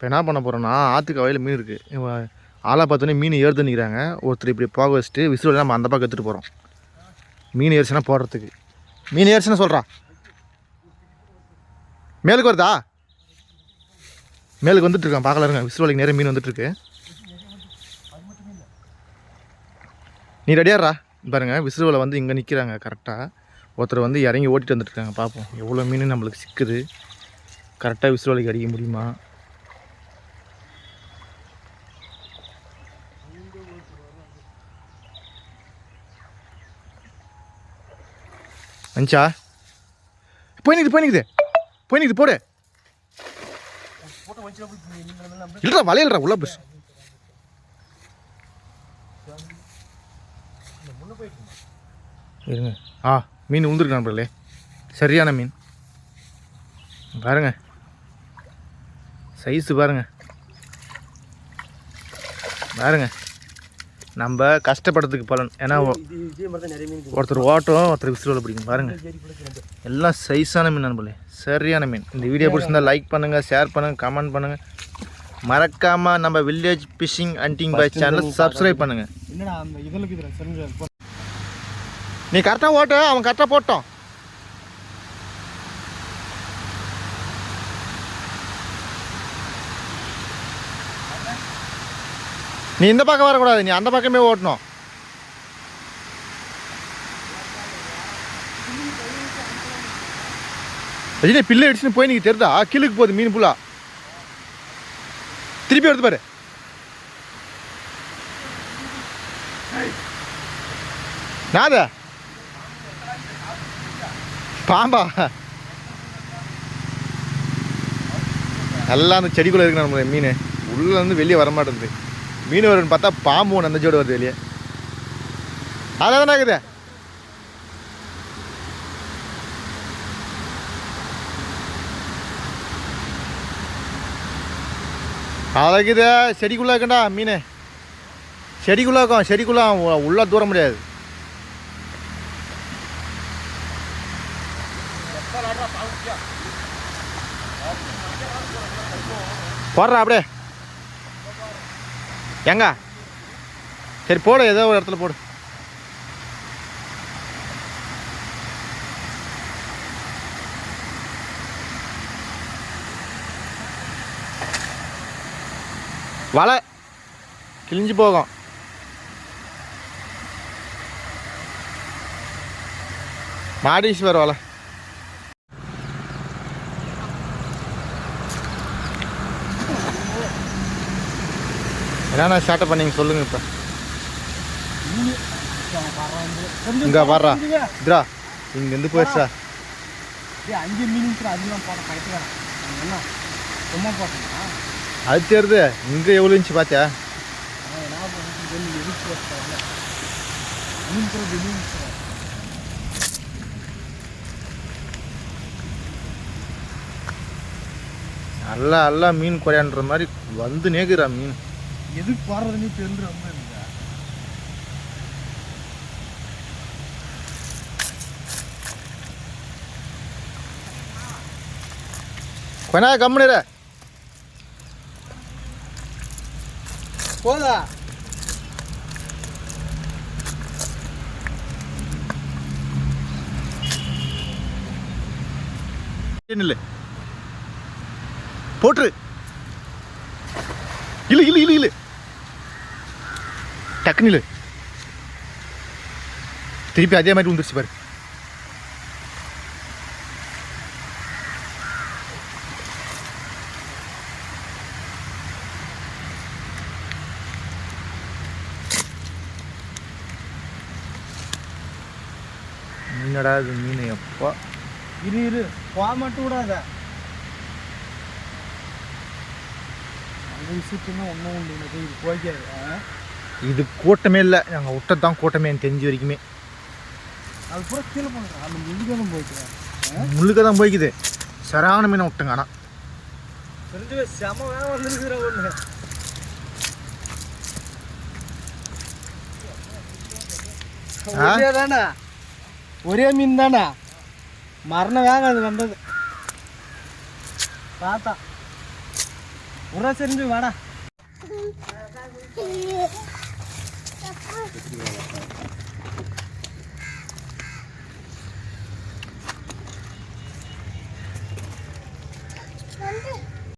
இப்போ என்ன பண்ண போகிறோன்னா ஆற்றுக்கு வயலில் மீன் இருக்குது. ஆளாக பார்த்தோன்னே மீன் ஏறுது நிற்கிறாங்க. ஒருத்தர் இப்படி போக வச்சுட்டு விசில் நம்ம அந்த பக்கம் எடுத்துகிட்டு போகிறோம். மீன் ஏறிச்சுன்னா போடுறதுக்கு. மீன் ஏறிச்சுன்னா சொல்கிறா மேலுக்கு வருதா? மேலுக்கு வந்துட்டுருக்கான் பார்க்கல இருங்க. விசில் வலைக்கு நேரம் மீன் வந்துட்டுருக்கு. நீ ரெடியாடுறா பாருங்க. விசில் வலை வந்து இங்கே நிற்கிறாங்க கரெக்டாக. ஒருத்தர் வந்து இறங்கி ஓட்டிகிட்டு வந்துட்டுருக்காங்க. பார்ப்போம் எவ்வளோ மீன் நம்மளுக்கு சிக்குது. கரெக்டாக விசில் வலைக்கு அடிக்க முடியுமா? வந்துச்சா? போய் போடு. இல்லைடா வலையில்றா உள்ள பஸ். இருங்க. மீன் உழுந்துருக்கு நண்பர்களே. சரியான மீன் பாருங்க. சைஸு பாருங்க. நம்ம கஷ்டப்படுறதுக்கு பலன். ஏன்னா ஒருத்தர் ஓட்டம், ஒருத்தர் விசில் பிடிக்கும் பாருங்கள். எல்லாம் சைஸான மீன் நண்பர்களே, சரியான மீன். இந்த வீடியோ பிடிச்சிருந்தா லைக் பண்ணுங்கள், ஷேர் பண்ணுங்கள், கமெண்ட் பண்ணுங்கள். மறக்காமல் நம்ம வில்லேஜ் ஃபிஷிங் ஹண்டிங் பாய் சேனல் சப்ஸ்கிரைப் பண்ணுங்கள். நீ கரெக்டாக ஓட்டு, அவன் கரெக்டாக போட்டோம். நீ இந்த பக்கம் வரக்கூடாது, நீ அந்த பக்கமே ஓட்டணும். பிள்ளை அடிச்சுன்னு போய் நீங்கள் தெரிதா? கீழுக்கு போகுது மீன் புல்லா. திருப்பி எடுத்து பாரு. நாத பாம்பா எல்லாம் அந்த செடிக்குள்ளே இருக்கு நம்ம மீன். உள்ளே வந்து வெளியே வரமாட்டேங்குது. மீன் வரும்னு பார்த்தா பாம்பு ஒன்று அந்த ஜோடு வருது வெளியே. அதான் இருக்குது. அழகுது. செடிக்குள்ளே இருக்கண்டா மீன். செடிக்குள்ளே இருக்கும். செடிக்குள்ளே உள்ளே தூர முடியாது. போடுறா அப்படியே. எங்க சரி போடு, ஏதோ ஒரு இடத்துல போடு. வலை கிழிஞ்சு போகும். மாடீஸ்வர் வலை. என்னண்ணா ஸ்டார்ட் பண்ணீங்க சொல்லுங்க. இப்போ இங்கே வர்றா இதுரா இங்கேருந்து போயிடுச்சா? 5 மீன் அதெல்லாம் போட கரெக்டாக என்ன சும்மா போட்டேன்னா அது தெரியுது. இங்கே எவ்வளோ இருந்துச்சு பார்த்தியா? நல்லா மீன் குறையான்ற மாதிரி வந்து நேக்குறா மீன். எதுக்கு போடுறதுன்னு தெரிஞ்சு ரொம்ப இருக்கா. கொஞ்ச கம்முனிற போதா. இல்லை போட்டு இல்லை டக்குனு திருப்பி அதே மாதிரி வந்துருச்சு பாரு. என்னடா இது மீன் எப்போ இரு போக மட்டும் விடாத. அந்த விஷயத்துனா ஒன்றும் உண்டு. இது போய்க்காது. இது கூட்டமே இல்லை. நாங்கள் விட்டதான் கூட்டமே எனக்கு தெரிஞ்ச வரைக்குமே. அது பூரா கீழே பண்ணுறேன். அந்த முள்ளுக்கதான் போய்க்கிறேன். முள்ளுக்க தான் போய்க்குது. சரான மீனை விட்டுங்க. ஆனால் தெரிஞ்சு செம வேலை வந்துருக்குற ஒன்று. தானே ஒரே மீன் தானே. மரண வேகம் அது வந்தது பார்த்தா. ஒரு ரூபா தெரிஞ்சு வாடா